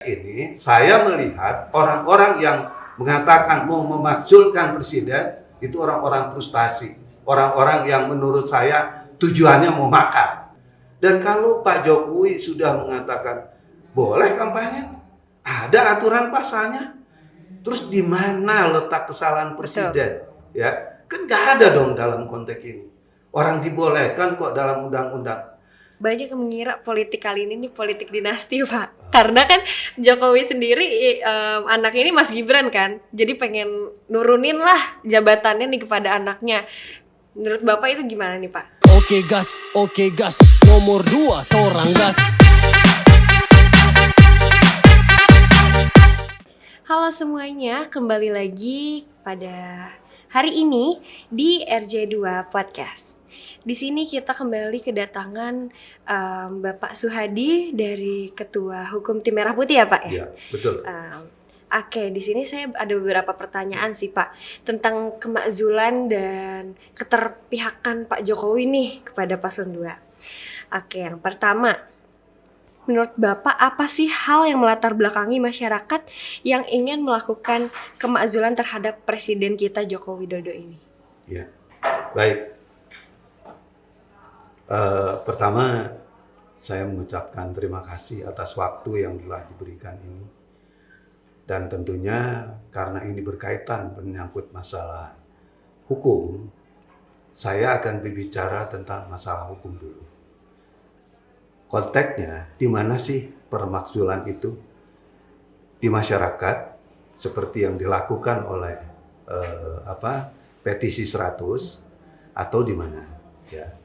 Ini saya melihat orang-orang yang mengatakan mau memakzulkan presiden itu orang-orang frustasi, orang-orang yang menurut saya tujuannya mau makan. Dan kalau Pak Jokowi sudah mengatakan boleh kampanye, ada aturan pasalnya, terus di mana letak kesalahan presiden? Ya, kan nggak ada dong dalam konteks ini. Orang dibolehkan kok dalam undang-undang. Banyak yang mengira politik kali ini nih politik dinasti, Pak. Karena kan Jokowi sendiri anak ini Mas Gibran kan. Jadi pengen nurunin lah jabatannya nih kepada anaknya. Menurut Bapak itu gimana nih, Pak? Oke gas, nomor 2 torang gas. Halo semuanya, kembali lagi pada hari ini di RJ2 Podcast. Di sini kita kembali kedatangan Bapak Suhadi dari Ketua Hukum Tim Merah Putih ya Pak ya? Iya, betul. Oke, di sini saya ada beberapa pertanyaan sih Pak tentang kemakzulan dan keterpihakan Pak Jokowi nih kepada Paslon 2. Oke, yang pertama, menurut Bapak apa sih hal yang melatar belakangi masyarakat yang ingin melakukan kemakzulan terhadap Presiden kita Joko Widodo ini? Ya, baik. Pertama, saya mengucapkan terima kasih atas waktu yang telah diberikan ini. Dan tentunya karena ini berkaitan menyangkut masalah hukum, saya akan berbicara tentang masalah hukum dulu. Konteksnya, di mana sih permakzulan itu? Di masyarakat, seperti yang dilakukan oleh petisi 100 atau di mana? Ya.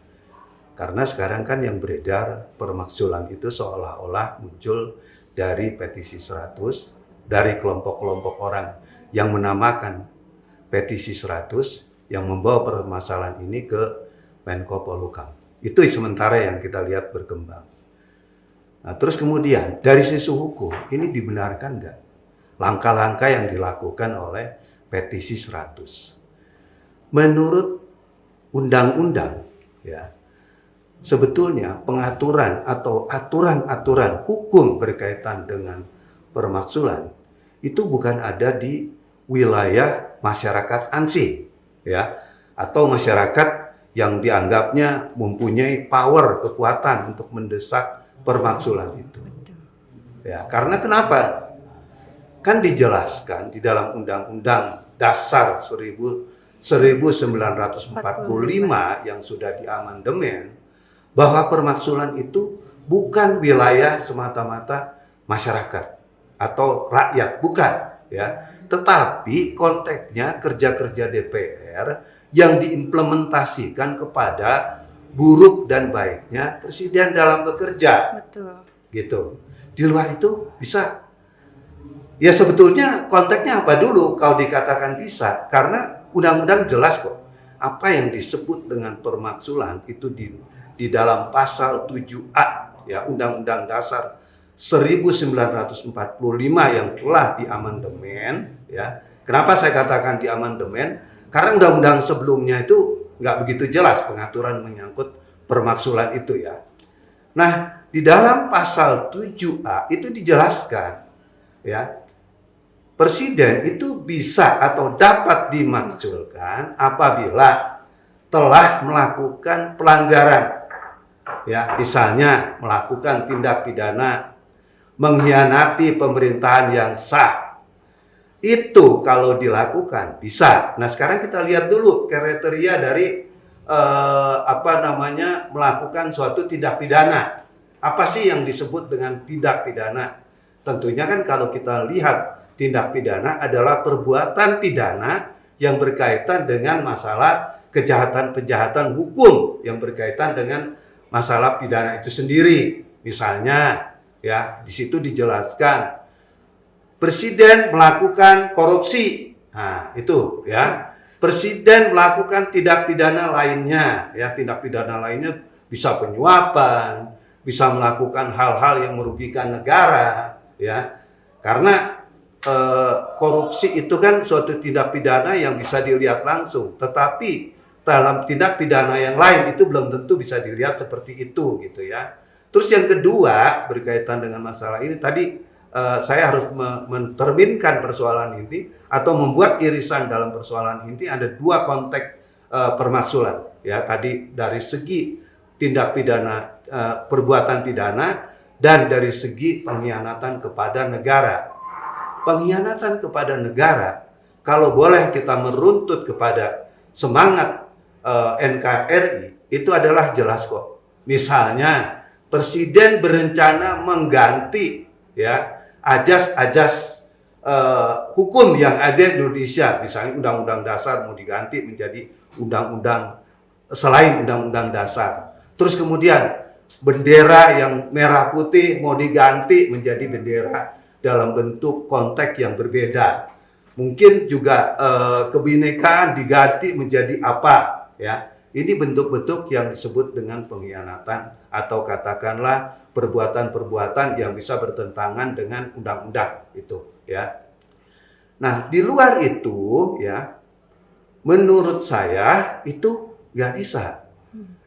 Karena sekarang kan yang beredar permakzulan itu seolah-olah muncul dari petisi 100, dari kelompok-kelompok orang yang menamakan petisi 100 yang membawa permasalahan ini ke Menko Polhukam. Itu sementara yang kita lihat berkembang. Nah, terus kemudian dari sisi hukum ini dibenarkan nggak langkah-langkah yang dilakukan oleh petisi 100? Menurut undang-undang, ya, sebetulnya pengaturan atau aturan-aturan hukum berkaitan dengan permakzulan itu bukan ada di wilayah masyarakat ANSI, ya, atau masyarakat yang dianggapnya mempunyai power, kekuatan untuk mendesak permakzulan itu. Ya, karena kenapa? Kan dijelaskan di dalam Undang-Undang Dasar 1945 yang sudah diamandemen bahwa permakzulan itu bukan wilayah semata-mata masyarakat atau rakyat, bukan, ya. Tetapi konteksnya kerja-kerja DPR yang diimplementasikan kepada buruk dan baiknya presiden dalam bekerja. Betul. Gitu. Di luar itu bisa. Ya sebetulnya konteksnya apa dulu kalau dikatakan bisa? Karena undang-undang jelas kok. Apa yang disebut dengan permakzulan itu di dalam pasal 7A ya Undang-Undang Dasar 1945 yang telah diamandemen, ya. Kenapa saya katakan diamandemen? Karena undang-undang sebelumnya itu nggak begitu jelas pengaturan menyangkut permakzulan itu, ya. Nah, di dalam pasal 7A itu dijelaskan, ya, presiden itu bisa atau dapat dimakzulkan apabila telah melakukan pelanggaran, ya, misalnya melakukan tindak pidana mengkhianati pemerintahan yang sah. Itu kalau dilakukan bisa. Nah, sekarang kita lihat dulu kriteria dari melakukan suatu tindak pidana. Apa sih yang disebut dengan tindak pidana? Tentunya kan kalau kita lihat tindak pidana adalah perbuatan pidana yang berkaitan dengan masalah kejahatan-kejahatan hukum yang berkaitan dengan masalah pidana itu sendiri. Misalnya, ya, di situ dijelaskan presiden melakukan korupsi. Nah, itu, ya. Presiden melakukan tindak pidana lainnya, ya, tindak pidana lainnya bisa penyuapan, bisa melakukan hal-hal yang merugikan negara, ya. Karena korupsi itu kan suatu tindak pidana yang bisa dilihat langsung, tetapi dalam tindak pidana yang lain itu belum tentu bisa dilihat seperti itu, gitu, ya. Terus yang kedua berkaitan dengan masalah ini tadi saya harus menterminkan persoalan inti atau membuat irisan dalam persoalan inti. Ada dua konteks permaksulan, ya, tadi dari segi tindak pidana, perbuatan pidana, dan dari segi pengkhianatan kepada negara. Pengkhianatan kepada negara, kalau boleh kita meruntut kepada semangat NKRI, itu adalah jelas kok. Misalnya presiden berencana mengganti, ya, ajas-ajas hukum yang ada di Indonesia, misalnya Undang-Undang Dasar mau diganti menjadi undang-undang selain Undang-Undang Dasar. Terus kemudian bendera yang merah putih mau diganti menjadi bendera dalam bentuk konteks yang berbeda. Mungkin juga kebinekaan diganti menjadi apa, ya. Ini bentuk-bentuk yang disebut dengan pengkhianatan atau katakanlah perbuatan-perbuatan yang bisa bertentangan dengan undang-undang itu, ya. Nah, di luar itu, ya, menurut saya itu nggak bisa.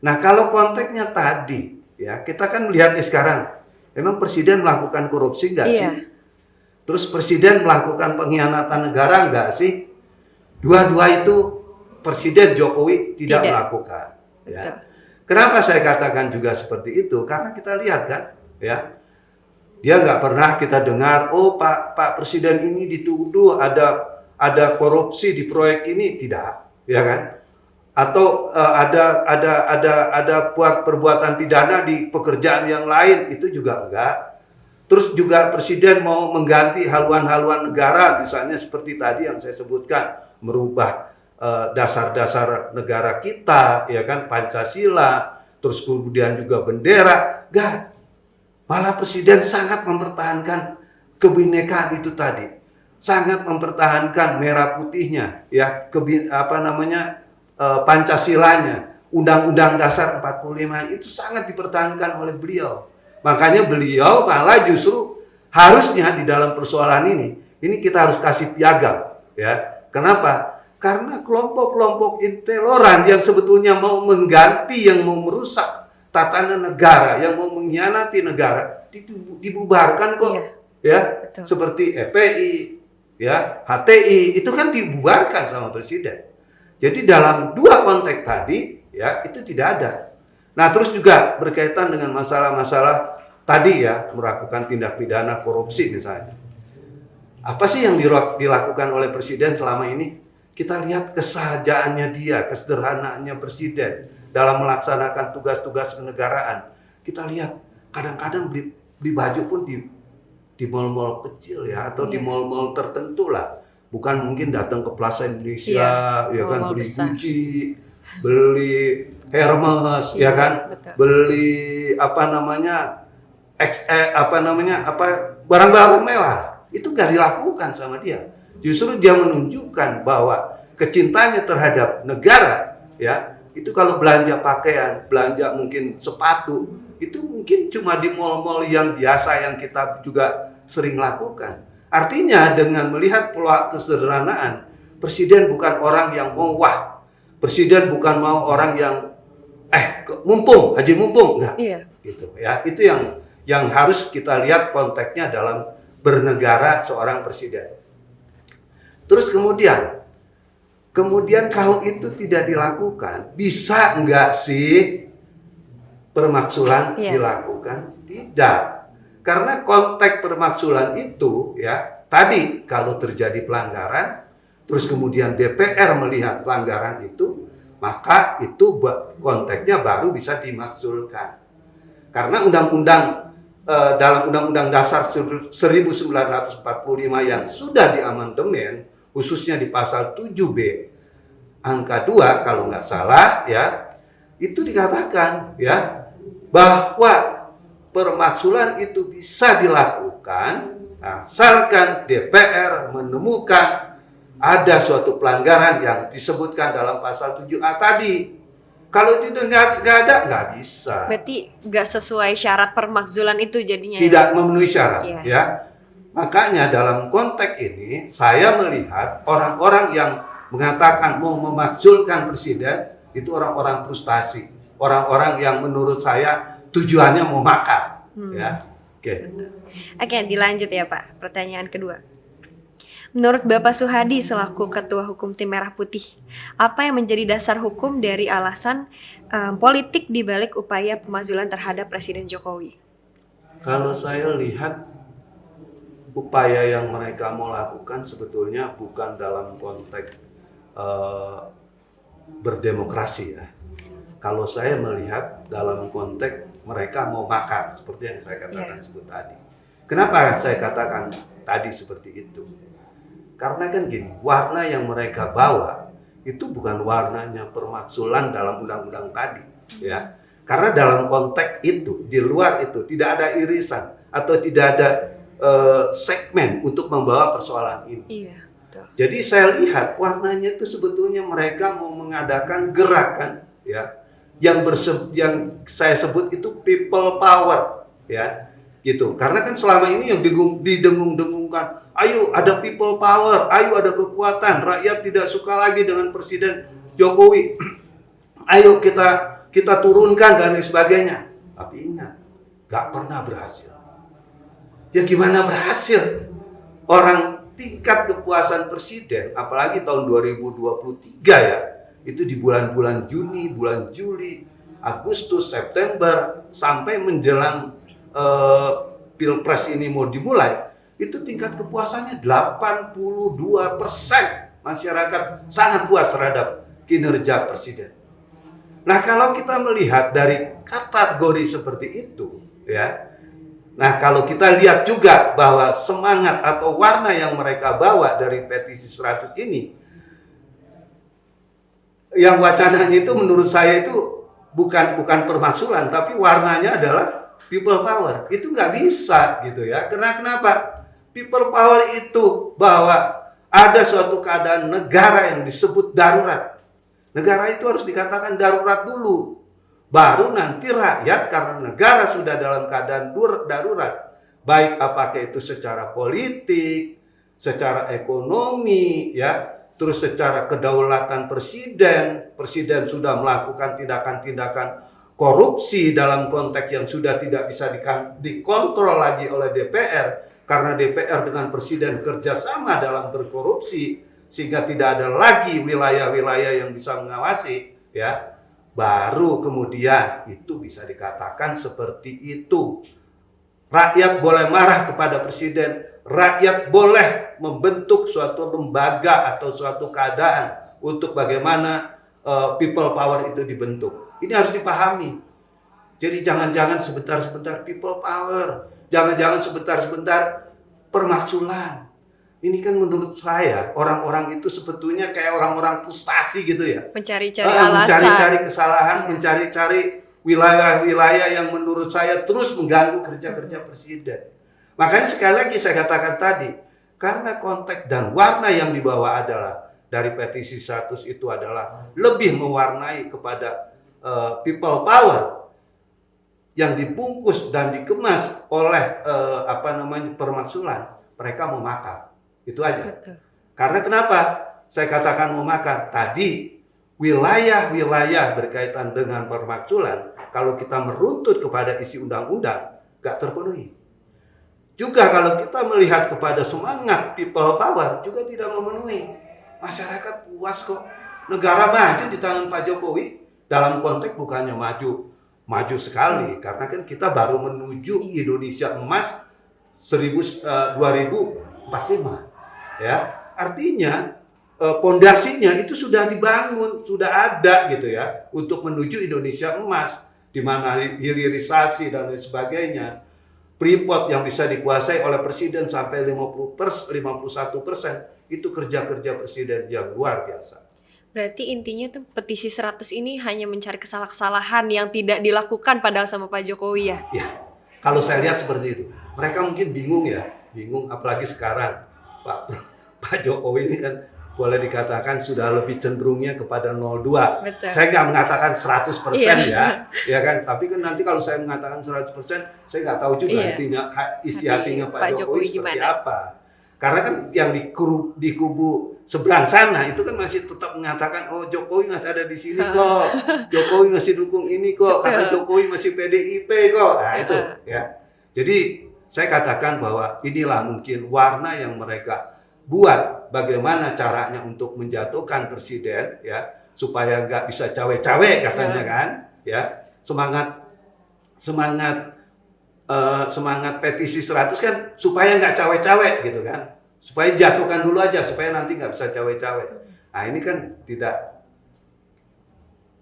Nah, kalau konteksnya tadi, ya, kita kan melihat sekarang, memang presiden melakukan korupsi nggak sih? Terus presiden melakukan pengkhianatan negara nggak sih? Dua-dua itu Presiden Jokowi tidak melakukan. Ya. Kenapa saya katakan juga seperti itu? Karena kita lihat kan, ya, dia nggak pernah kita dengar, oh Pak Presiden ini dituduh ada korupsi di proyek ini, tidak, ya kan? Atau ada perbuatan pidana di pekerjaan yang lain, itu juga enggak. Terus juga Presiden mau mengganti haluan-haluan negara, misalnya seperti tadi yang saya sebutkan, merubah dasar-dasar negara kita, ya kan, Pancasila, terus kemudian juga bendera, enggak. Malah Presiden sangat mempertahankan kebinekaan itu tadi, sangat mempertahankan merah putihnya, ya, Pancasilanya, Undang-Undang Dasar 45 itu sangat dipertahankan oleh beliau. Makanya beliau malah justru harusnya di dalam persoalan ini kita harus kasih piagam, ya. Kenapa? Karena kelompok-kelompok intoleran yang sebetulnya mau mengganti, yang mau merusak tatanan negara, yang mau mengkhianati negara, dibubarkan kok, ya. Betul. Seperti EPI, ya, HTI, itu kan dibubarkan sama Presiden. Jadi dalam dua konteks tadi, ya, itu tidak ada. Nah, terus juga berkaitan dengan masalah-masalah tadi, ya, melakukan tindak pidana korupsi misalnya. Apa sih yang dilakukan oleh Presiden selama ini? Kita lihat kesahajaannya dia, kesederhanaannya Presiden dalam melaksanakan tugas-tugas kenegaraan. Kita lihat kadang-kadang beli baju pun di mall-mall kecil, ya, atau di mall-mall tertentu lah. Bukan mungkin datang ke Plaza Indonesia, ya kan, beli Gucci, beli Hermes, ya kan, beli barang-barang mewah. Itu nggak dilakukan sama dia. Justru dia menunjukkan bahwa kecintanya terhadap negara, ya, itu kalau belanja pakaian, belanja mungkin sepatu, itu mungkin cuma di mal-mal yang biasa yang kita juga sering lakukan. Artinya dengan melihat pola kesederhanaan, Presiden bukan orang yang mau wah. Presiden bukan mau orang yang mumpung, haji mumpung, enggak. Iya. Gitu, ya. Itu yang harus kita lihat konteksnya dalam bernegara seorang presiden. Terus kemudian kalau itu tidak dilakukan, bisa enggak sih permaksulan dilakukan? Tidak. Karena konteks permaksulan itu, ya, tadi kalau terjadi pelanggaran, terus kemudian DPR melihat pelanggaran itu, maka itu konteksnya baru bisa dimaksulkan. Karena dalam Undang-Undang Dasar 1945 yang sudah diamandemen, khususnya di pasal 7B angka 2 kalau nggak salah, ya, itu dikatakan, ya, bahwa permaksulan itu bisa dilakukan asalkan DPR menemukan ada suatu pelanggaran yang disebutkan dalam pasal 7A tadi. Kalau itu nggak ada, nggak bisa. Berarti nggak sesuai syarat permaksulan itu jadinya. Tidak memenuhi syarat, ya. Makanya dalam konteks ini saya melihat orang-orang yang mengatakan mau memaksulkan presiden itu orang-orang frustasi, orang-orang yang menurut saya tujuannya mau makan, ya. Oke. Oke, dilanjut ya Pak. Pertanyaan kedua. Menurut Bapak Suhadi selaku Ketua Hukum Tim Merah Putih, apa yang menjadi dasar hukum dari alasan politik di balik upaya pemakzulan terhadap Presiden Jokowi? Kalau saya lihat upaya yang mereka mau lakukan sebetulnya bukan dalam konteks berdemokrasi ya. Kalau saya melihat dalam konteks mereka mau makar seperti yang saya katakan sebut tadi. Kenapa saya katakan tadi seperti itu? Karena kan gini, warna yang mereka bawa itu bukan warnanya pemakzulan dalam undang-undang tadi, ya. Karena dalam konteks itu, di luar itu tidak ada irisan atau tidak ada segmen untuk membawa persoalan ini. Iya, betul. Jadi saya lihat warnanya itu sebetulnya mereka mau mengadakan gerakan, ya, yang saya sebut itu people power, ya, gitu. Karena kan selama ini yang didengung-dengungkan, ayo ada people power, ayo ada kekuatan, rakyat tidak suka lagi dengan Presiden Jokowi, ayo kita turunkan dan lain sebagainya. Tapi ingat, gak pernah berhasil. Ya gimana berhasil? Orang tingkat kepuasan Presiden, apalagi tahun 2023 ya, itu di bulan-bulan Juni, bulan Juli, Agustus, September, sampai menjelang Pilpres ini mau dimulai, itu tingkat kepuasannya 82% masyarakat sangat puas terhadap kinerja Presiden. Nah, kalau kita melihat dari kategori seperti itu, ya. Nah, kalau kita lihat juga bahwa semangat atau warna yang mereka bawa dari petisi 100 ini, yang wacananya itu menurut saya itu bukan pemakzulan, tapi warnanya adalah people power. Itu nggak bisa gitu ya. Kenapa? People power itu bahwa ada suatu keadaan negara yang disebut darurat. Negara itu harus dikatakan darurat dulu. Baru nanti rakyat karena negara sudah dalam keadaan darurat. Baik apakah itu secara politik, secara ekonomi, ya, terus secara kedaulatan presiden sudah melakukan tindakan-tindakan korupsi dalam konteks yang sudah tidak bisa dikontrol lagi oleh DPR. Karena DPR dengan presiden kerjasama dalam berkorupsi, sehingga tidak ada lagi wilayah-wilayah yang bisa mengawasi, ya, baru kemudian itu bisa dikatakan seperti itu. Rakyat boleh marah kepada presiden, rakyat boleh membentuk suatu lembaga atau suatu keadaan untuk bagaimana people power itu dibentuk. Ini harus dipahami. Jadi jangan-jangan sebentar-sebentar people power, jangan-jangan sebentar-sebentar permakzulan. Ini kan menurut saya orang-orang itu sebetulnya kayak orang-orang frustasi gitu ya. Mencari-cari alasan. Mencari-cari kesalahan, mencari-cari wilayah-wilayah yang menurut saya terus mengganggu kerja-kerja presiden. Makanya sekali lagi saya katakan tadi, karena konteks dan warna yang dibawa adalah dari petisi 100 itu adalah lebih mewarnai kepada people power yang dibungkus dan dikemas oleh permakzulan, mereka mau makar. Itu aja. Betul. Karena kenapa saya katakan mau makar? Tadi wilayah-wilayah berkaitan dengan permakzulan, kalau kita meruntut kepada isi undang-undang, gak terpenuhi. Juga kalau kita melihat kepada semangat people power, juga tidak memenuhi. Masyarakat puas kok. Negara maju di tangan Pak Jokowi, dalam konteks bukannya maju sekali, karena kan kita baru menuju Indonesia emas 2045. Ya, artinya pondasinya itu sudah dibangun, sudah ada gitu ya, untuk menuju Indonesia emas, di mana hilirisasi dan lain sebagainya, Freeport yang bisa dikuasai oleh presiden sampai 51%, itu kerja-kerja presiden yang luar biasa. Berarti intinya tuh petisi 100 ini hanya mencari kesalahan yang tidak dilakukan padahal sama Pak Jokowi ya? Ya, kalau saya lihat seperti itu. Mereka mungkin bingung apalagi sekarang. Pak Jokowi ini kan boleh dikatakan sudah lebih cenderungnya kepada 02. Betul. Saya nggak mengatakan 100% ya kan. Tapi kan nanti kalau saya mengatakan 100%, saya nggak tahu juga isi hatinya Pak Jokowi seperti apa. Karena kan yang di kubu seberang sana itu kan masih tetap mengatakan, oh Jokowi masih ada di sini kok, Jokowi masih dukung ini kok, karena Jokowi masih PDIP kok. Nah itu ya. Jadi saya katakan bahwa inilah mungkin warna yang mereka buat bagaimana caranya untuk menjatuhkan presiden ya supaya nggak bisa cawe-cawe katanya kan ya semangat petisi 100 kan supaya nggak cawe-cawe gitu kan supaya jatuhkan dulu aja supaya nanti nggak bisa cawe-cawe. Nah ini kan tidak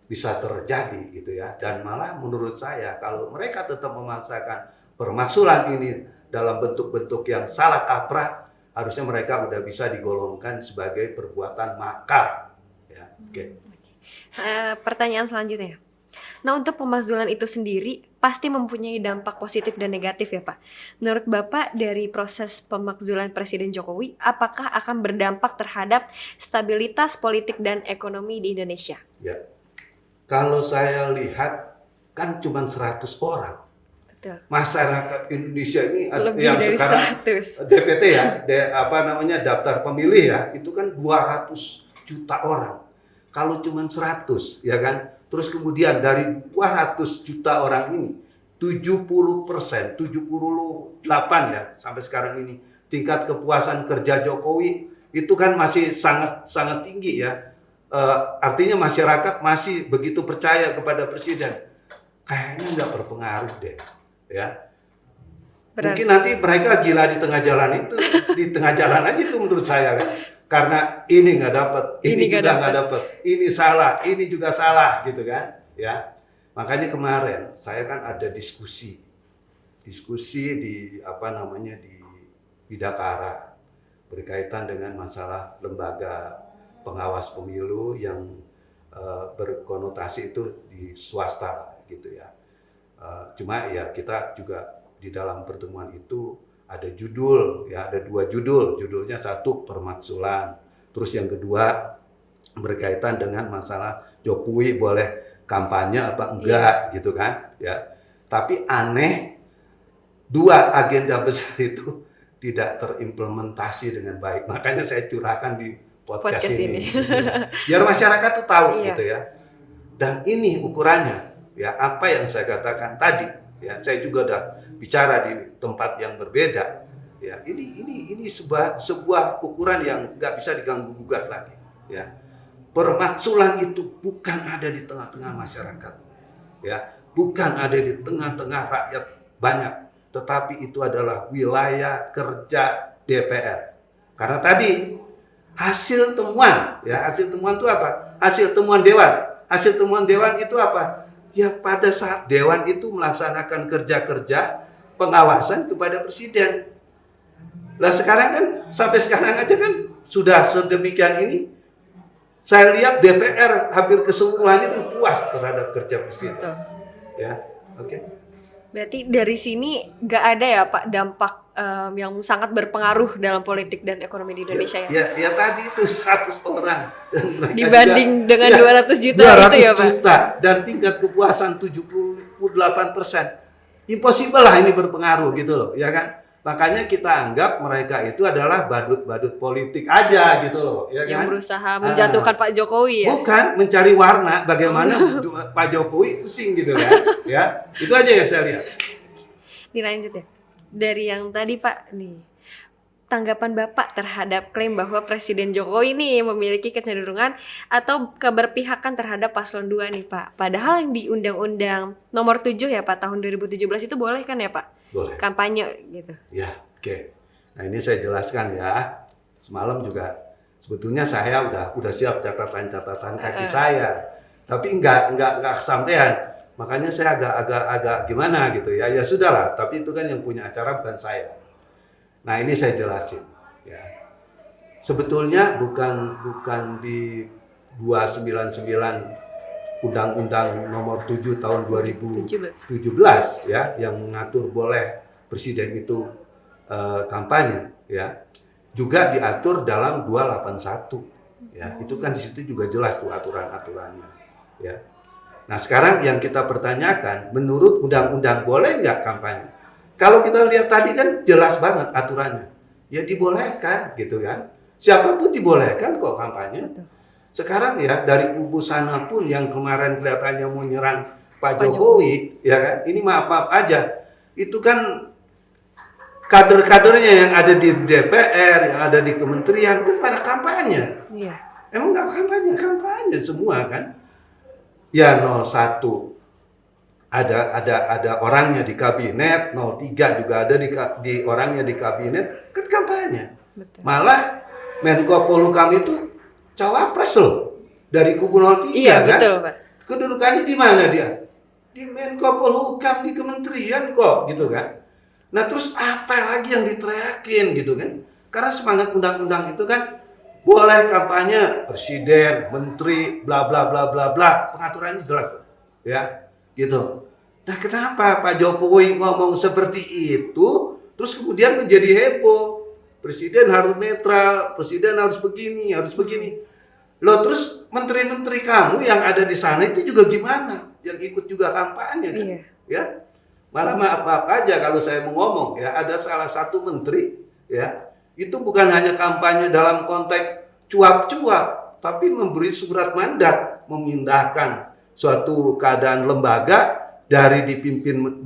bisa terjadi gitu ya dan malah menurut saya kalau mereka tetap memaksakan permaksulan ini dalam bentuk-bentuk yang salah kaprah harusnya mereka udah bisa digolongkan sebagai perbuatan makar ya. Oke. Pertanyaan selanjutnya. Nah, untuk pemakzulan itu sendiri pasti mempunyai dampak positif dan negatif ya Pak. Menurut Bapak dari proses pemakzulan Presiden Jokowi, apakah akan berdampak terhadap stabilitas politik dan ekonomi di Indonesia? Ya. Kalau saya lihat kan cuma 100 orang. Betul. Masyarakat Indonesia ini Lebih yang dari sekarang 100. DPT ya, daftar pemilih ya, itu kan 200 juta orang. Kalau cuma 100 ya kan, terus kemudian dari 200 juta orang ini 70%, 78 ya sampai sekarang ini tingkat kepuasan kerja Jokowi itu kan masih sangat tinggi ya. Artinya masyarakat masih begitu percaya kepada presiden. Kayaknya nggak berpengaruh deh ya. Berarti. Mungkin nanti mereka gila di tengah jalan itu, di tengah jalan aja itu menurut saya kan. Karena ini nggak dapat, ini juga nggak dapat, ini salah, ini juga salah gitu kan ya. Makanya kemarin saya kan ada diskusi di di Bidakara berkaitan dengan masalah lembaga pengawas pemilu yang berkonotasi itu di swasta gitu ya. Cuma ya kita juga di dalam pertemuan itu ada judul ya, ada 2 judul. Judulnya satu permaksulan, terus yang kedua berkaitan dengan masalah Jokowi boleh kampanye apa enggak gitu kan ya. Tapi aneh 2 agenda besar itu tidak terimplementasi dengan baik. Makanya saya curahkan di podcast ini. Biar masyarakat tuh tahu gitu ya. Dan ini ukurannya ya apa yang saya katakan tadi ya. Saya juga udah bicara di tempat yang berbeda ya. Ini sebuah ukuran yang nggak bisa diganggu gugat lagi ya. Permaksulan itu bukan ada di tengah-tengah masyarakat ya, bukan ada di tengah-tengah rakyat banyak, tetapi itu adalah wilayah kerja DPR. Karena tadi hasil temuan itu apa? Hasil temuan dewan itu apa? Ya pada saat dewan itu melaksanakan kerja-kerja pengawasan kepada presiden. Lah sekarang kan sampai sekarang aja kan sudah sedemikian ini. Saya lihat DPR hampir keseluruhannya kan puas terhadap kerja presiden. Betul. Ya, oke. Berarti dari sini nggak ada ya Pak dampak yang sangat berpengaruh dalam politik dan ekonomi di Indonesia ya? Ya tadi itu 100 orang. Dan dibanding juga, dengan 200 juta 200 itu ya Pak? juta dan tingkat kepuasan 78%. Impossible lah ini berpengaruh gitu loh, ya kan? Makanya kita anggap mereka itu adalah badut-badut politik aja gitu loh, ya yang kan? berusaha menjatuhkan Pak Jokowi ya? Bukan mencari warna bagaimana Pak Jokowi pusing gitu kan, ya. Itu aja yang saya lihat. Dilanjut ya. Dari yang tadi Pak nih, tanggapan Bapak terhadap klaim bahwa Presiden Jokowi nih memiliki kecenderungan atau keberpihakan terhadap paslon 2 nih Pak. Padahal yang di Undang-Undang Nomor 7 ya Pak tahun 2017 itu boleh kan ya Pak? Boleh. Kampanye gitu. Ya, oke. Nah ini saya jelaskan ya. Semalam juga sebetulnya saya udah siap catatan kaki saya, tapi nggak kesampaian. Makanya saya agak gimana gitu ya. Ya sudahlah. Tapi itu kan yang punya acara bukan saya. Nah ini saya jelasin. Ya. Sebetulnya bukan di 299 Undang-Undang Nomor 7 tahun 2017 ya yang mengatur boleh presiden itu kampanye ya. Juga diatur dalam 281 ya. Itu kan di situ juga jelas tuh aturan-aturannya ya. Nah, sekarang yang kita pertanyakan menurut undang-undang boleh nggak kampanye? Kalau kita lihat tadi kan jelas banget aturannya. Ya dibolehkan gitu kan. Siapapun dibolehkan kok kampanye. Sekarang ya dari kubu sana pun yang kemarin kelihatannya mau nyerang Pak Jokowi, ya kan? Ini maaf aja. Itu kan kader-kadernya yang ada di DPR, yang ada di kementerian kan pada kampanye. Iya. Emang nggak kampanye semua kan? Ya 01 ada orangnya di kabinet, 03 juga ada di orangnya di kabinet, kan kampanye. Betul. Malah Menko Polhukam itu cawapres loh dari kubu 03 Iya, kan? betul, Pak. Kedudukannya di mana dia? Di Menko Polhukam di kementerian kok gitu kan. Nah terus apa lagi yang diteriakin gitu kan? Karena semangat undang-undang itu kan boleh kampanye presiden, menteri, bla bla bla bla bla, pengaturannya jelas ya gitu. Nah kenapa Pak Jokowi ngomong seperti itu terus kemudian menjadi heboh? Presiden harus netral, presiden harus begini, harus begini. Loh terus menteri-menteri kamu yang ada di sana itu juga gimana? Yang ikut juga kampanye kan? Iya. Ya. Malah maaf aja kalau saya mau ngomong ya, ada salah satu menteri ya, itu bukan hanya kampanye dalam konteks cuap-cuap, tapi memberi surat mandat memindahkan suatu keadaan lembaga dari dipimpin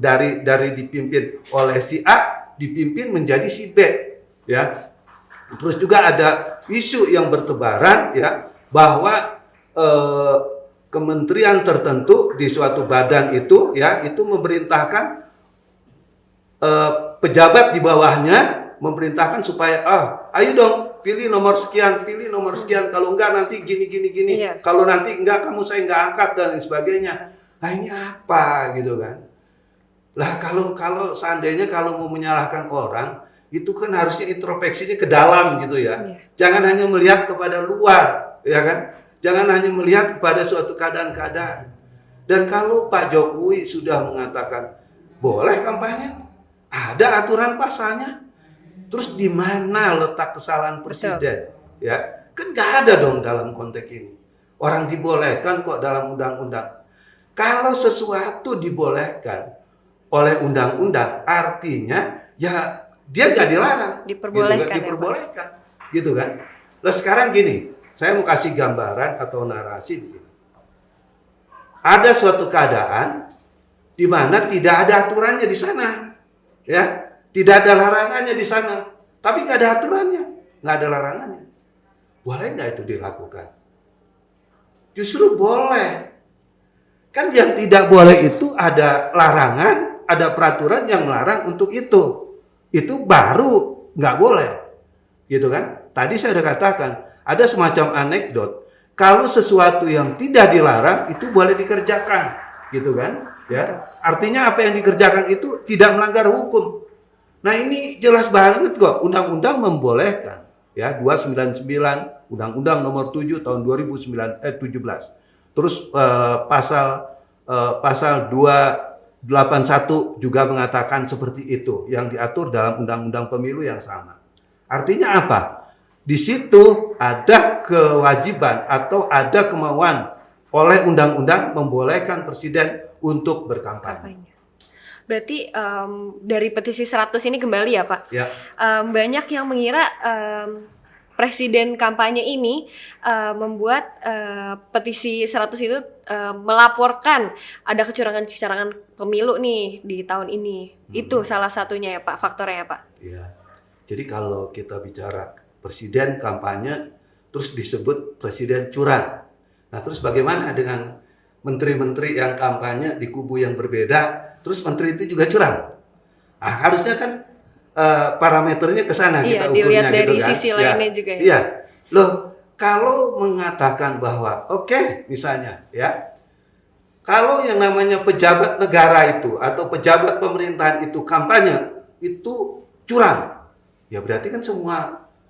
oleh si A dipimpin menjadi si B ya. Terus juga ada isu yang bertebaran ya bahwa kementerian tertentu di suatu badan itu ya itu memerintahkan pejabat di bawahnya memerintahkan supaya ayo dong pilih nomor sekian kalau enggak nanti gini Iya. kalau nanti enggak kamu saya enggak angkat dan sebagainya. Nah ini apa gitu kan? Lah kalau seandainya kalau mau menyalahkan orang itu kan harusnya introspeksinya ke dalam gitu ya. Iya. Jangan hanya melihat kepada luar ya kan? Jangan hanya melihat kepada suatu keadaan-keadaan. Dan kalau Pak Jokowi sudah mengatakan boleh kampanye, ada aturan pasalnya. Terus di mana letak kesalahan presiden? Ya, kan nggak ada dong dalam konteks ini. Orang dibolehkan kok dalam undang-undang. Kalau sesuatu dibolehkan oleh undang-undang, artinya ya dia nggak dilarang. Diperbolehkan. Diperbolehkan, gitu kan? Nah sekarang gini, saya mau kasih gambaran atau narasi begini. Ada suatu keadaan di mana tidak ada aturannya di sana, ya, tidak ada larangannya di sana, tapi nggak ada aturannya, nggak ada larangannya. Boleh nggak itu dilakukan? Justru boleh. Kan yang tidak boleh itu ada larangan, ada peraturan yang melarang untuk itu. Itu baru nggak boleh, gitu kan? Tadi saya sudah katakan ada semacam anekdot. Kalau sesuatu yang tidak dilarang itu boleh dikerjakan, gitu kan? Ya, artinya apa yang dikerjakan itu tidak melanggar hukum. Nah ini jelas banget kok, undang-undang membolehkan, ya 299, Undang-Undang Nomor 7 Tahun 2017. Terus pasal 281 juga mengatakan seperti itu, yang diatur dalam Undang-Undang Pemilu yang sama. Artinya apa? Di situ ada kewajiban atau ada kemauan oleh undang-undang membolehkan presiden untuk berkampanye. Berarti dari petisi 100 ini kembali ya Pak? Ya. Banyak yang mengira presiden kampanye ini membuat petisi 100 itu melaporkan ada kecurangan-kecurangan pemilu nih di tahun ini. Itu salah satunya ya Pak, faktornya ya Pak? Ya. Jadi kalau kita bicara presiden kampanye terus disebut presiden curang. Nah terus bagaimana dengan menteri-menteri yang kampanye di kubu yang berbeda, terus menteri itu juga curang? Nah, harusnya kan parameternya ke sana kita ukurnya dilihat dari gitu kan. sisi lainnya juga ya. Iya. Loh, kalau mengatakan bahwa oke, misalnya ya, kalau yang namanya pejabat negara itu atau pejabat pemerintahan itu kampanye itu curang. Ya berarti kan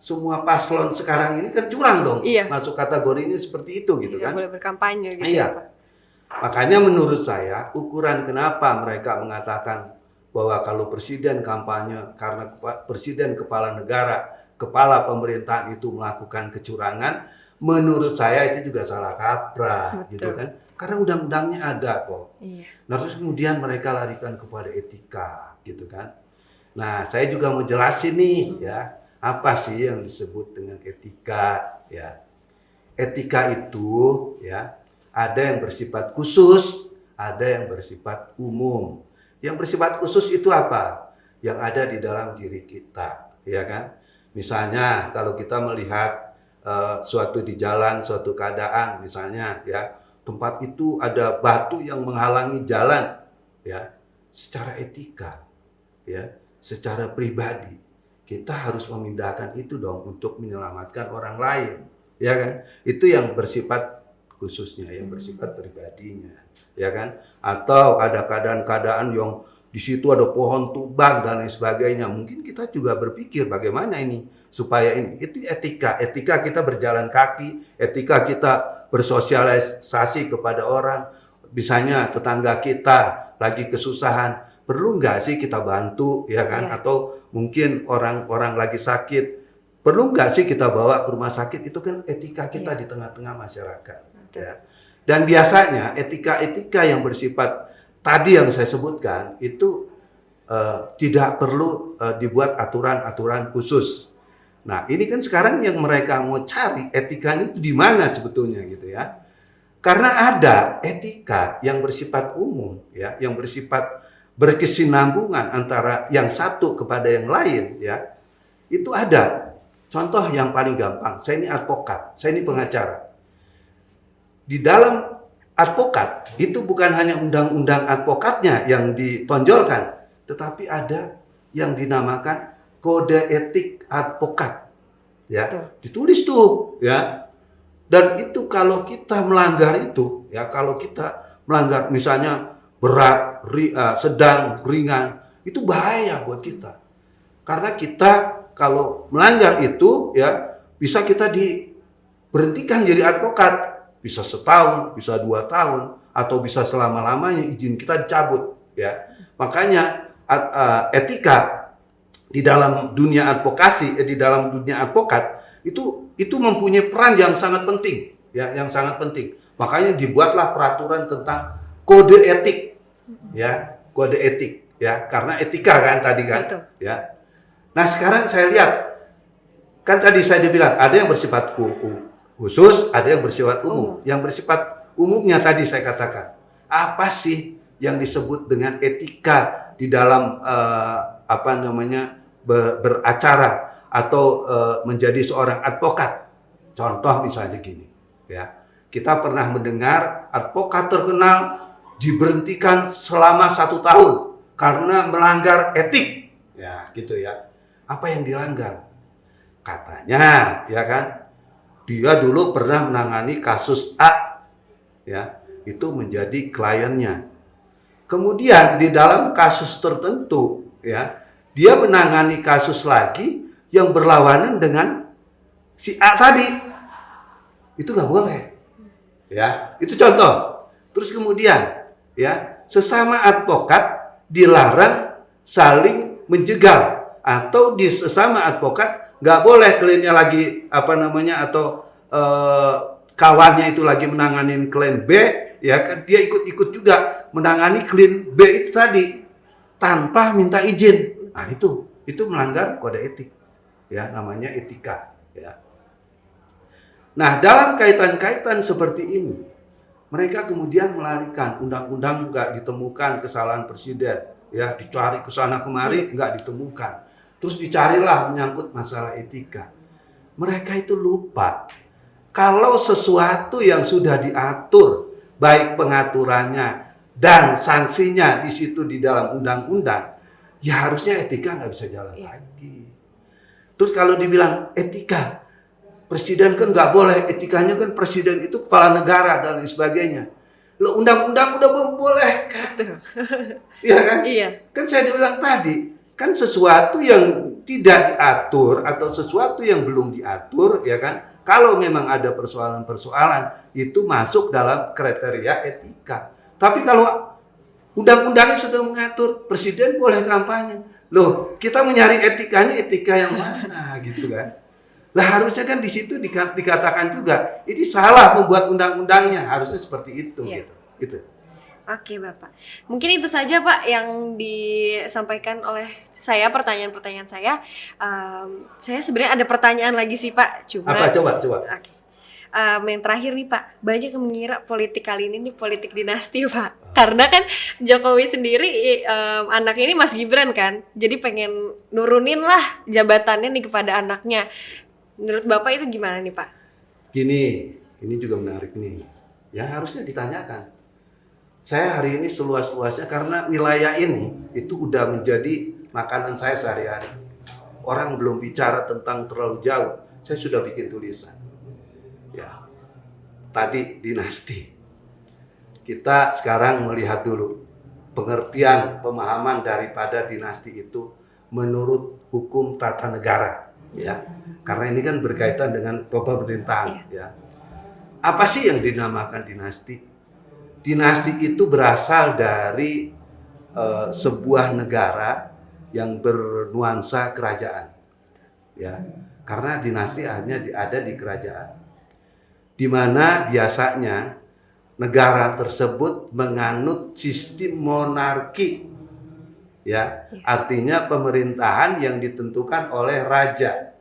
semua paslon sekarang ini kan curang dong. Iya. Masuk kategori ini seperti itu gitu kan. Boleh berkampanye gitu Iya. ya Pak. Makanya menurut saya ukuran kenapa mereka mengatakan bahwa kalau presiden kampanye karena presiden kepala negara, kepala pemerintahan itu melakukan kecurangan, menurut saya itu juga salah kaprah. Betul. Gitu kan. Karena undang-undangnya ada kok. Iya. Nah terus kemudian mereka larikan kepada etika gitu kan. Nah saya juga mau jelasin nih ya, apa sih yang disebut dengan etika ya. Etika itu ya ada yang bersifat khusus, ada yang bersifat umum. Yang bersifat khusus itu apa? yang ada di dalam diri kita, ya kan? Misalnya kalau kita melihat suatu di jalan, suatu keadaan, misalnya ya tempat itu ada batu yang menghalangi jalan, ya secara etika, ya secara pribadi kita harus memindahkan itu dong untuk menyelamatkan orang lain, ya kan? Itu yang bersifat khususnya, yang bersifat pribadinya, ya kan? Atau ada keadaan-keadaan yang di situ ada pohon tumbang dan lain sebagainya. Mungkin kita juga berpikir bagaimana ini supaya ini. Itu etika kita berjalan kaki, etika kita bersosialisasi kepada orang. Misalnya tetangga kita lagi kesusahan, perlu nggak sih kita bantu, ya kan? Atau mungkin orang-orang lagi sakit, perlu nggak sih kita bawa ke rumah sakit? Itu kan etika kita di tengah-tengah masyarakat. Ya. Dan biasanya etika-etika yang bersifat tadi yang saya sebutkan itu tidak perlu dibuat aturan-aturan khusus. Nah, ini kan sekarang yang mereka mau cari etikanya itu di mana sebetulnya gitu ya. Karena ada etika yang bersifat umum ya, yang bersifat berkesinambungan antara yang satu kepada yang lain ya. Itu ada. Contoh yang paling gampang, saya ini advokat, saya ini pengacara. Di dalam advokat itu bukan hanya undang-undang advokatnya yang ditonjolkan, tetapi ada yang dinamakan kode etik advokat, ya ditulis tuh, ya. Dan itu kalau kita melanggar itu, ya kalau kita melanggar misalnya berat, sedang, ringan, itu bahaya buat kita. Karena kita kalau melanggar itu, ya bisa kita diberhentikan jadi advokat. Bisa setahun, bisa 2 tahun, atau bisa selama-lamanya izin kita dicabut. Ya, makanya etika di dalam dunia advokasi, di dalam dunia advokat itu mempunyai peran yang sangat penting, ya, yang sangat penting. Makanya dibuatlah peraturan tentang kode etik, ya, kode etik, ya, karena etika kan tadi kan, ya. Nah sekarang saya lihat, kan tadi saya bilang ada yang bersifat khusus, ada yang bersifat umum. Yang bersifat umumnya tadi saya katakan, apa sih yang disebut dengan etika di dalam beracara atau menjadi seorang advokat? Contoh misalnya gini, ya kita pernah mendengar advokat terkenal diberhentikan selama 1 tahun karena melanggar etik, ya gitu ya. Apa yang dilanggar? Katanya, ya kan? Dia dulu pernah menangani kasus A, ya, itu menjadi kliennya. Kemudian di dalam kasus tertentu, ya, dia menangani kasus lagi yang berlawanan dengan si A tadi. Itu nggak boleh, ya. Itu contoh. Terus kemudian, ya, sesama advokat dilarang saling menjegal, atau di sesama advokat nggak boleh kliennya lagi atau kawannya itu lagi menanganin klien B, ya kan dia ikut-ikut juga menangani klien B itu tadi tanpa minta izin. Nah itu melanggar kode etik, ya namanya etika, ya. Nah dalam kaitan-kaitan seperti ini mereka kemudian melarikan undang-undang nggak ditemukan kesalahan presiden, ya dicari kesana kemari nggak ditemukan. Terus dicarilah menyangkut masalah etika. Mereka itu lupa kalau sesuatu yang sudah diatur, baik pengaturannya dan sanksinya di situ di dalam undang-undang, ya harusnya etika nggak bisa jalan lagi. Terus kalau dibilang etika, presiden kan nggak boleh, etikanya kan presiden itu kepala negara dan lain sebagainya. Lo undang-undang udah membolehkan, iya kan? Iya. Kan saya bilang tadi. Kan sesuatu yang tidak diatur atau sesuatu yang belum diatur, ya kan, kalau memang ada persoalan-persoalan itu masuk dalam kriteria etika. Tapi kalau undang-undangnya sudah mengatur presiden boleh kampanye, loh kita mencari etikanya, etika yang mana gitu kan? Lah harusnya kan di situ dikatakan juga ini salah membuat undang-undangnya, harusnya seperti itu, gitu. Oke Bapak, mungkin itu saja Pak yang disampaikan oleh saya, pertanyaan-pertanyaan saya. Saya sebenarnya ada pertanyaan lagi sih Pak, Apa? Coba. Oke. Yang terakhir nih Pak, banyak yang mengira politik kali ini nih politik dinasti Pak. Karena kan Jokowi sendiri anaknya ini Mas Gibran kan, jadi pengen nurunin lah jabatannya nih kepada anaknya. Menurut Bapak itu gimana nih Pak? Gini, ini juga menarik nih. Ya harusnya ditanyakan. Saya hari ini seluas-luasnya karena wilayah ini itu udah menjadi makanan saya sehari-hari. Orang belum bicara tentang terlalu jauh, saya sudah bikin tulisan. Ya, tadi dinasti. Kita sekarang melihat dulu pengertian, pemahaman daripada dinasti itu menurut hukum tata negara, ya. Karena ini kan berkaitan dengan pemerintahan, ya. Apa sih yang dinamakan dinasti? Dinasti itu berasal dari sebuah negara yang bernuansa kerajaan, ya. Karena dinasti hanya ada di kerajaan, di mana biasanya negara tersebut menganut sistem monarki, ya. Artinya pemerintahan yang ditentukan oleh raja,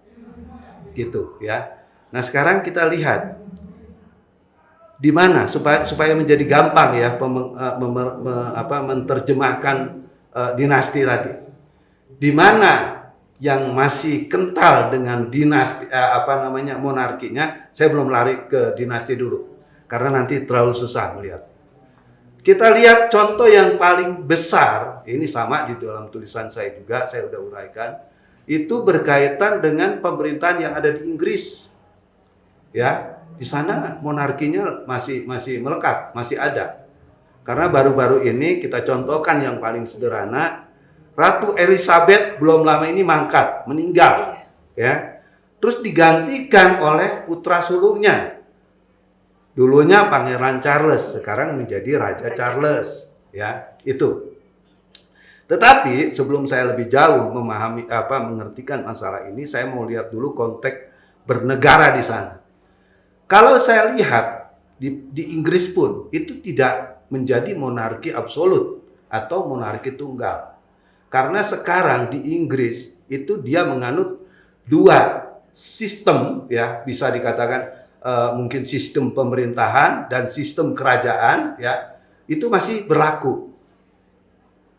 gitu, ya. Nah sekarang kita lihat di mana supaya menjadi gampang ya menerjemahkan dinasti tadi. Di mana yang masih kental dengan dinasti monarkinya, saya belum lari ke dinasti dulu karena nanti terlalu susah melihat. Kita lihat contoh yang paling besar, ini sama di dalam tulisan saya juga, saya udah uraikan, itu berkaitan dengan pemerintahan yang ada di Inggris. Ya, di sana monarkinya masih melekat, masih ada. Karena baru-baru ini kita contohkan yang paling sederhana, Ratu Elizabeth belum lama ini mangkat, meninggal, ya. Terus digantikan oleh putra sulungnya. Dulunya Pangeran Charles, sekarang menjadi Raja Charles, ya. Itu. Tetapi sebelum saya lebih jauh mengertikan masalah ini, saya mau lihat dulu konteks bernegara di sana. Kalau saya lihat di Inggris pun itu tidak menjadi monarki absolut atau monarki tunggal. Karena sekarang di Inggris itu dia menganut dua sistem, ya, bisa dikatakan mungkin sistem pemerintahan dan sistem kerajaan, ya, itu masih berlaku.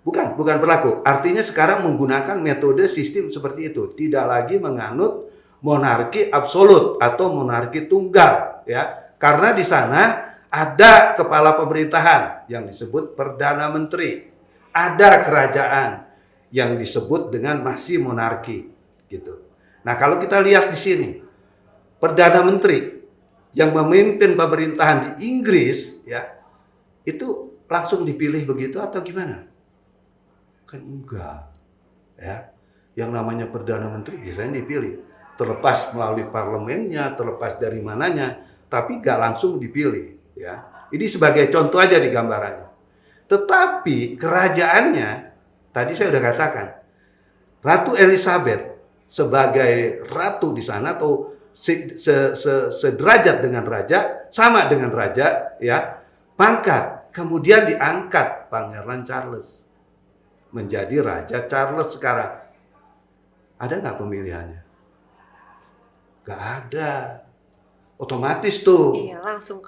Bukan berlaku. Artinya sekarang menggunakan metode sistem seperti itu, tidak lagi menganut monarki absolut atau monarki tunggal, ya. Karena di sana ada kepala pemerintahan yang disebut Perdana Menteri, ada kerajaan yang disebut dengan masih monarki, gitu. Nah, kalau kita lihat di sini, Perdana Menteri yang memimpin pemerintahan di Inggris, ya, itu langsung dipilih begitu atau gimana? Kan enggak, ya. Yang namanya Perdana Menteri biasanya dipilih, terlepas melalui parlemennya, terlepas dari mananya, tapi enggak langsung dipilih, ya. Ini sebagai contoh aja di gambarannya. Tetapi kerajaannya, tadi saya sudah katakan, Ratu Elizabeth sebagai ratu di sana atau sederajat dengan raja, sama dengan raja, ya, pangkat. Kemudian diangkat Pangeran Charles menjadi Raja Charles sekarang. Ada nggak pemilihannya? Nggak ada. Otomatis tuh. Iya, langsung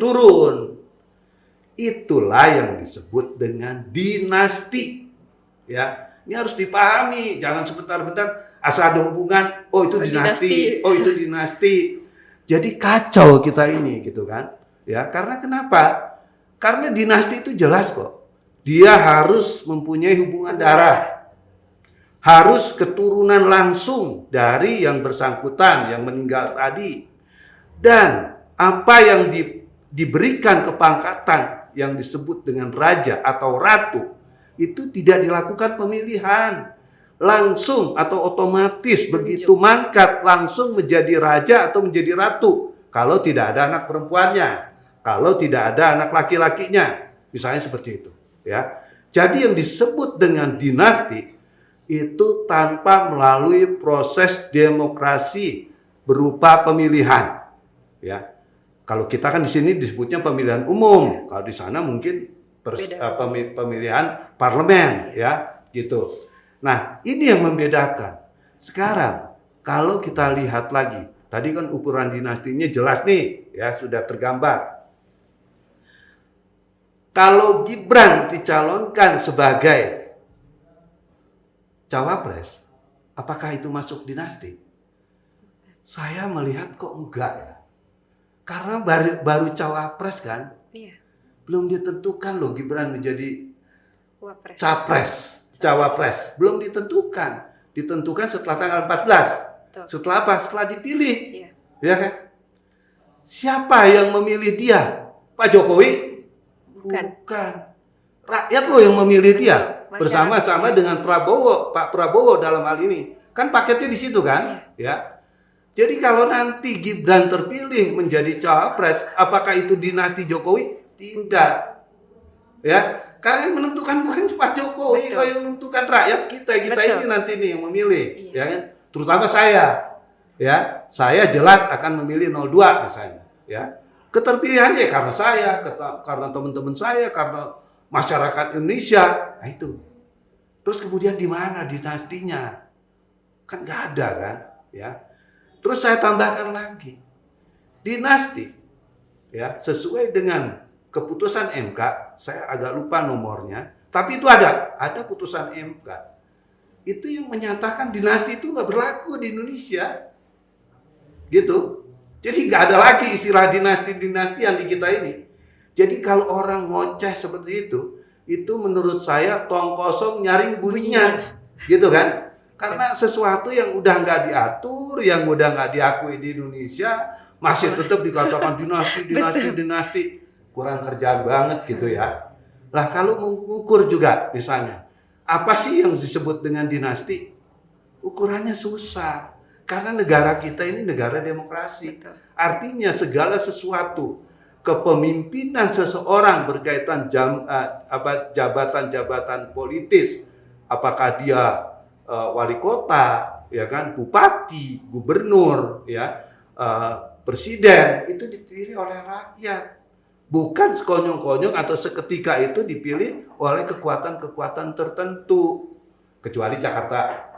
turun. Itulah yang disebut dengan dinasti. Ya, ini harus dipahami. Jangan sebentar-bentar asal ada hubungan. Oh itu dinasti. Oh itu dinasti. Jadi kacau kita ini, gitu kan? Ya, karena kenapa? Karena dinasti itu jelas kok. Dia harus mempunyai hubungan darah. Harus keturunan langsung dari yang bersangkutan, yang meninggal tadi. Dan apa yang diberikan kepangkatan yang disebut dengan raja atau ratu, itu tidak dilakukan pemilihan. Langsung atau otomatis begitu mangkat langsung menjadi raja atau menjadi ratu. Kalau tidak ada anak perempuannya. Kalau tidak ada anak laki-lakinya. Misalnya seperti itu. Ya. Jadi yang disebut dengan dinasti itu tanpa melalui proses demokrasi berupa pemilihan. Ya. Kalau kita kan di sini disebutnya pemilihan umum, kalau di sana mungkin pemilihan parlemen, ya, gitu. Nah, ini yang membedakan. Sekarang kalau kita lihat lagi tadi kan ukuran dinastinya jelas nih, ya sudah tergambar. Kalau Gibran dicalonkan sebagai cawapres, apakah itu masuk dinasti? Saya melihat kok enggak ya. Karena baru cawapres kan, Iya. belum ditentukan loh Gibran menjadi Wapres. cawapres. Belum ditentukan. Ditentukan setelah tanggal 14. Betul. Setelah apa? Setelah dipilih. Iya. Ya kan? Siapa yang memilih dia? Pak Jokowi? Bukan. Rakyat loh yang memilih dia. Masyarakat. Bersama-sama dengan Prabowo, Pak Prabowo dalam hal ini. Kan paketnya di situ kan? Ya. Jadi kalau nanti Gibran terpilih menjadi cawapres, apakah itu dinasti Jokowi? Tidak. Ya. Karena yang menentukan bukan Pak Jokowi, Betul. yang menentukan rakyat kita Betul. ini nanti nih yang memilih, Iya. ya kan? Terutama saya. Ya, saya jelas akan memilih 02 misalnya, ya. Keterpilihannya karena saya, karena teman-teman saya, karena masyarakat Indonesia. Nah itu. Terus kemudian di mana dinastinya? Kan nggak ada kan, ya. Terus saya tambahkan lagi. Dinasti ya, sesuai dengan keputusan MK, saya agak lupa nomornya, tapi itu ada putusan MK. Itu yang menyatakan dinasti itu nggak berlaku di Indonesia. Gitu. Jadi nggak ada lagi istilah dinasti-dinastian di kita ini. Jadi kalau orang ngoceh seperti itu menurut saya tong kosong nyaring bunyinya. Gitu kan? Karena sesuatu yang udah nggak diatur, yang udah nggak diakui di Indonesia, masih tetap dikatakan dinasti. Kurang kerjaan banget gitu ya. Lah kalau mengukur juga misalnya, apa sih yang disebut dengan dinasti? Ukurannya susah. Karena negara kita ini negara demokrasi. Betul. Artinya segala sesuatu kepemimpinan seseorang berkaitan jabatan-jabatan politis, apakah dia wali kota, ya kan, bupati, gubernur, ya, presiden, itu dipilih oleh rakyat. Bukan sekonyong-konyong atau seketika itu dipilih oleh kekuatan-kekuatan tertentu. Kecuali Jakarta.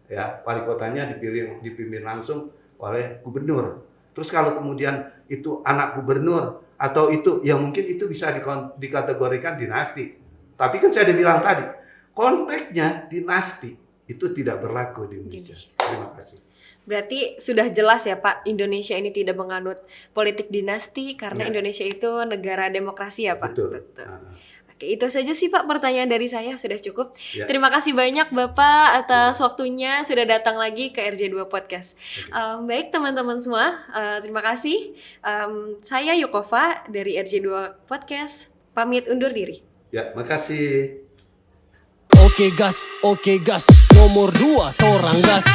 Ya, wali kotanya dipimpin langsung oleh gubernur. Terus kalau kemudian itu anak gubernur atau itu, ya mungkin itu bisa dikategorikan dinasti. Tapi kan saya udah bilang tadi, konteksnya dinasti itu tidak berlaku di Indonesia. Terima kasih. Berarti sudah jelas ya Pak, Indonesia ini tidak menganut politik dinasti karena Ya. Indonesia itu negara demokrasi ya Pak. Betul. Oke, itu saja sih Pak pertanyaan dari saya, sudah cukup. Ya. Terima kasih banyak Bapak atas waktunya sudah datang lagi ke RJ2 Podcast. Baik teman-teman semua, terima kasih. Saya Yukova dari RJ2 Podcast, pamit undur diri. Ya, makasih. Oke gas, nomor 2 torang gas.